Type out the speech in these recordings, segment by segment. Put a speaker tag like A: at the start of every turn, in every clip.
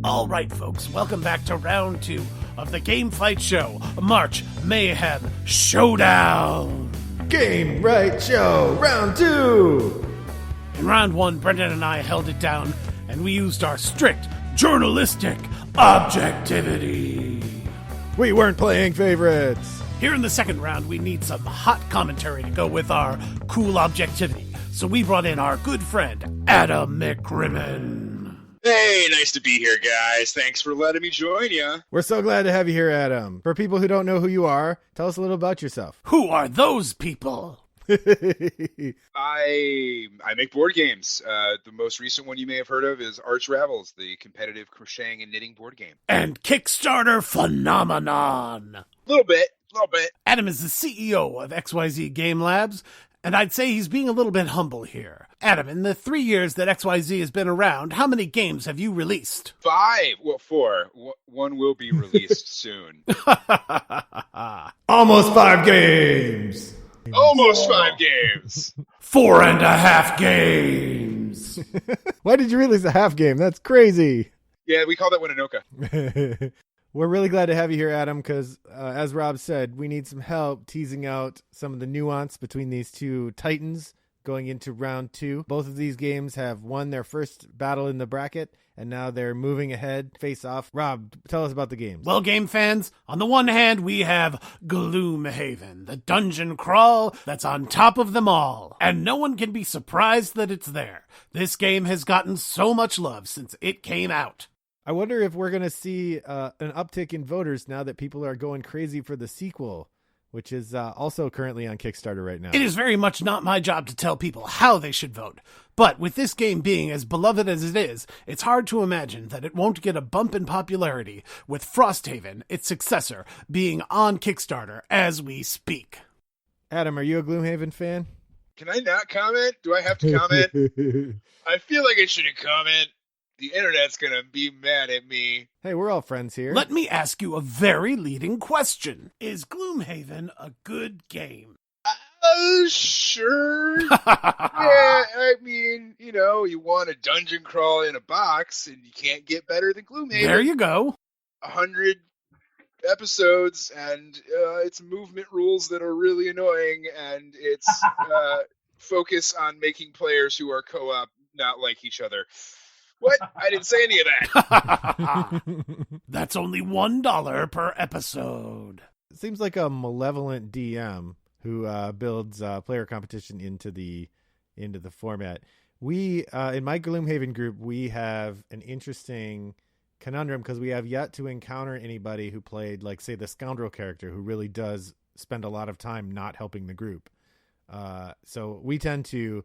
A: All right, folks, welcome back to round 2 of the Game Fight Show, March Mayhem Showdown.
B: Game Right Show, round 2.
A: In round 1, Brendan and I held it down, and we used our strict journalistic objectivity.
B: We weren't playing favorites.
A: Here in the second round, we need some hot commentary to go with our cool objectivity. So we brought in our good friend, Adam McCrimmon.
C: Hey, nice to be here, guys. Thanks for letting me join you.
B: We're so glad to have you here, Adam. For people who don't know who you are, tell us a little about yourself.
A: Who are those people?
C: I make board games. The most recent one you may have heard of is Arch Ravels, the competitive crocheting and knitting board game.
A: And Kickstarter phenomenon.
C: A little bit.
A: Adam is the CEO of XYZ Game Labs, and I'd say he's being a little bit humble here. Adam, in the 3 years that XYZ has been around, how many games have you released?
C: 5. Well, 4. One will be released soon.
B: Almost 5 games.
C: Almost 5 games.
A: 4.5 games.
B: Why did you release a half game? That's crazy.
C: Yeah, we call that one Anoka.
B: We're really glad to have you here, Adam, because as Rob said, we need some help teasing out some of the nuance between these two titans going into round 2. Both of these games have won their first battle in the bracket, and now they're moving ahead, face off. Rob, tell us about the games.
A: Well, game fans, on the one hand, we have Gloomhaven, the dungeon crawl that's on top of them all, and no one can be surprised that it's there. This game has gotten so much love since it came out.
B: I wonder if we're going to see an uptick in voters now that people are going crazy for the sequel, which is also currently on Kickstarter right now.
A: It is very much not my job to tell people how they should vote. But with this game being as beloved as it is, it's hard to imagine that it won't get a bump in popularity, with Frosthaven, its successor, being on Kickstarter as we speak.
B: Adam, are you a Gloomhaven fan?
C: Can I not comment? Do I have to comment? I feel like I shouldn't comment. The internet's gonna be mad at me.
B: Hey, we're all friends here.
A: Let me ask you a very leading question. Is Gloomhaven a good game?
C: Sure. Yeah, I mean, you want a dungeon crawl in a box, and you can't get better than Gloomhaven.
A: There you go.
C: 100 episodes, and it's movement rules that are really annoying, and it's focus on making players who are co-op not like each other. What? I didn't say any of that.
A: That's only $1 per episode.
B: It seems like a malevolent DM who builds player competition into the format. We in my Gloomhaven group, we have an interesting conundrum because we have yet to encounter anybody who played, like, say, the scoundrel character who really does spend a lot of time not helping the group. So we tend to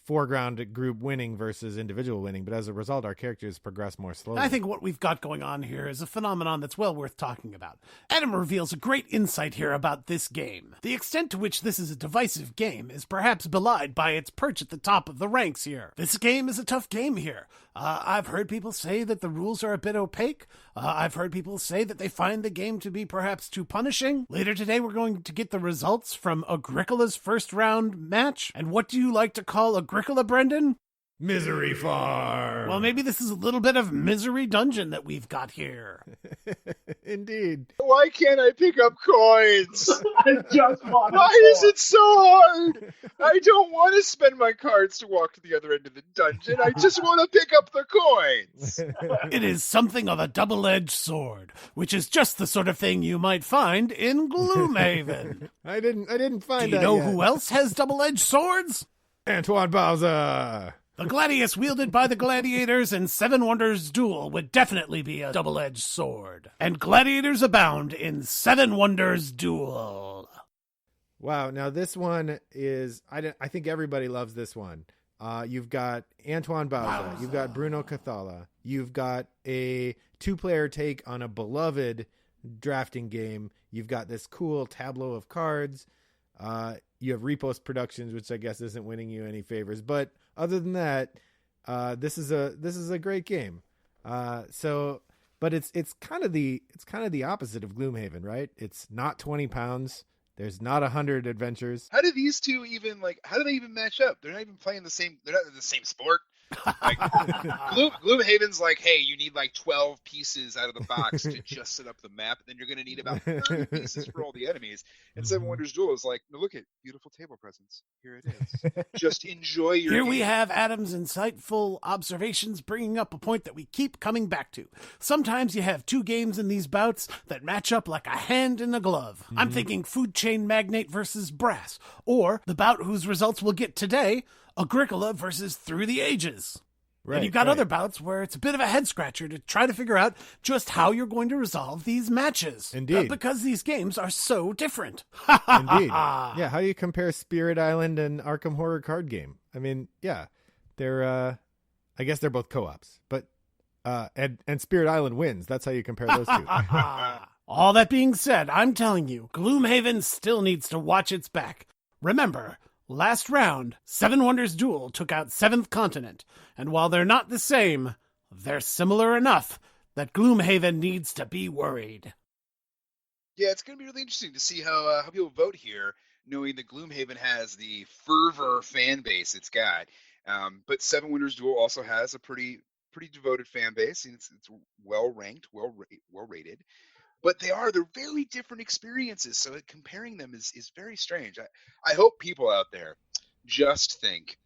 B: foreground group winning versus individual winning, but as a result, our characters progress more slowly.
A: I think what we've got going on here is a phenomenon that's well worth talking about. Adam reveals a great insight here about this game. The extent to which this is a divisive game is perhaps belied by its perch at the top of the ranks here. This game is a tough game here. I've heard people say that the rules are a bit opaque. I've heard people say that they find the game to be perhaps too punishing. Later today, we're going to get the results from Agricola's first round match. And what do you like to call Agricola, Brendan?
B: Misery Farm.
A: Well, maybe this is a little bit of Misery Dungeon that we've got here.
B: Indeed.
C: Why can't I pick up coins?
D: I just want.
C: Why is it so hard? I don't want to spend my cards to walk to the other end of the dungeon. I just want to pick up the coins.
A: It is something of a double-edged sword, which is just the sort of thing you might find in Gloomhaven.
B: I didn't find
A: Do you
B: that
A: know
B: yet.
A: who else has double-edged swords?
B: Antoine Bowser.
A: The gladius wielded by the gladiators in Seven Wonders Duel would definitely be a double-edged sword. And gladiators abound in Seven Wonders Duel.
B: Wow, now this one is, I think everybody loves this one. You've got Antoine Bowser, you've got Bruno Cathala, you've got a 2-player take on a beloved drafting game, you've got this cool tableau of cards, you have Repos Productions, which I guess isn't winning you any favors, but other than that, this is a great game. But it's kind of the opposite of Gloomhaven, right? It's not 20 pounds. There's not 100 adventures.
C: How do these two even how do they even match up? They're not even playing the same. They're not in the same sport. Like Gloomhaven's like, hey, you need like 12 pieces out of the box to just set up the map. Then you're going to need about 30 pieces for all the enemies. And Seven Wonders Duel is like, no, look at beautiful table presents. Here it is. Just enjoy your
A: Here
C: game.
A: we have Adam's insightful observations bringing up a point that we keep coming back to. Sometimes you have two games in these bouts that match up like a hand in a glove. I'm thinking Food Chain Magnate versus Brass, or the bout whose results we'll get today, Agricola versus Through the Ages.
B: Right,
A: and you've got other bouts where it's a bit of a head-scratcher to try to figure out just how you're going to resolve these matches.
B: Indeed.
A: Because these games are so different.
B: Indeed. Yeah, how do you compare Spirit Island and Arkham Horror card game? I mean, yeah, they're, I guess they're both co-ops, but, and Spirit Island wins. That's how you compare those two.
A: All that being said, I'm telling you, Gloomhaven still needs to watch its back. Remember, last round, Seven Wonders Duel took out Seventh Continent, and while they're not the same, they're similar enough that Gloomhaven needs to be worried.
C: Yeah, it's going to be really interesting to see how people vote here, knowing that Gloomhaven has the fervor fan base it's got. But Seven Wonders Duel also has a pretty devoted fan base, and it's well ranked, well rated. But they're very different experiences, so comparing them is very strange. I hope people out there just think,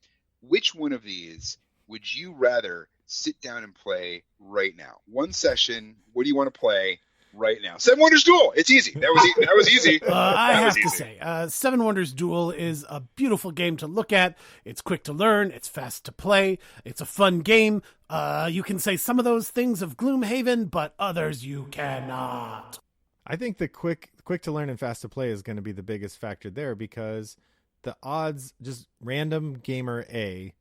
C: which one of these would you rather sit down and play right now? One session, what do you want to play right now? Seven Wonders Duel, it's easy. That was easy.
A: I have to say, Seven Wonders Duel is a beautiful game to look at. It's quick to learn. It's fast to play. It's a fun game. You can say some of those things of Gloomhaven, but others you cannot.
B: I think the quick to learn and fast to play is going to be the biggest factor there, because the odds, just random gamer A,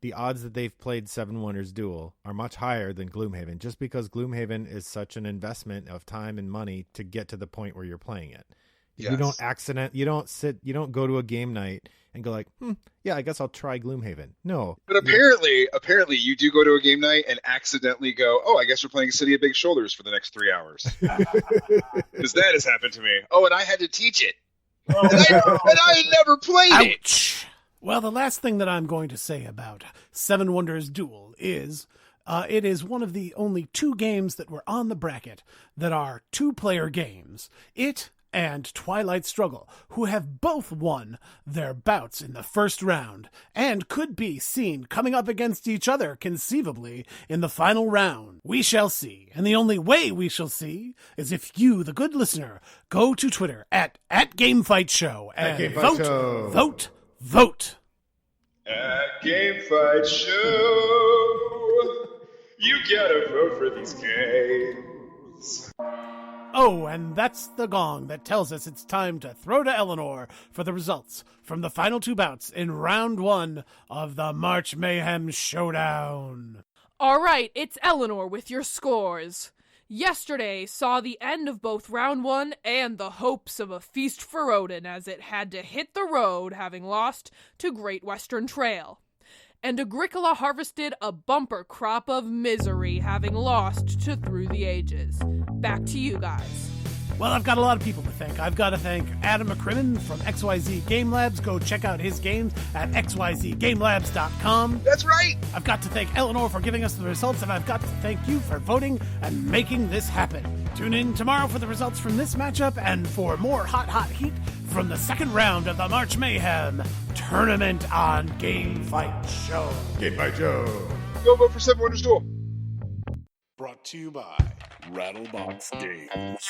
B: the odds that they've played Seven Wonders Duel are much higher than Gloomhaven, just because Gloomhaven is such an investment of time and money to get to the point where you're playing it.
C: Yes.
B: You don't go to a game night and go like, yeah, I guess I'll try Gloomhaven. No.
C: But apparently you do go to a game night and accidentally go, oh, I guess we're playing City of Big Shoulders for the next 3 hours. Because that has happened to me. Oh, and I had to teach it. And I had never played it.
A: Ouch. Well, the last thing that I'm going to say about Seven Wonders Duel is it is one of the only two games that were on the bracket that are two-player games. It and Twilight Struggle, who have both won their bouts in the first round and could be seen coming up against each other conceivably in the final round. We shall see, and the only way we shall see is if you, the good listener, go to Twitter at GameFightShow and vote.
C: At GameFight Show, you gotta vote for these games.
A: Oh, and that's the gong that tells us it's time to throw to Eleanor for the results from the final two bouts in round one of the March Mayhem Showdown.
D: All right, it's Eleanor with your scores. Yesterday saw the end of both round one and the hopes of a feast for Odin as it had to hit the road, having lost to Great Western Trail. And Agricola harvested a bumper crop of misery, having lost to Through the Ages. Back to you guys.
A: Well, I've got a lot of people to thank. I've got to thank Adam McCrimmon from XYZ Game Labs. Go check out his games at xyzgamelabs.com.
C: That's right.
A: I've got to thank Eleanor for giving us the results, and I've got to thank you for voting and making this happen. Tune in tomorrow for the results from this matchup and for more hot heat from the second round of the March Mayhem Tournament on Game Fight Show.
B: Game Fight Show.
C: Go vote for Seven Wonders Duel.
E: Brought to you by Rattlebox Games.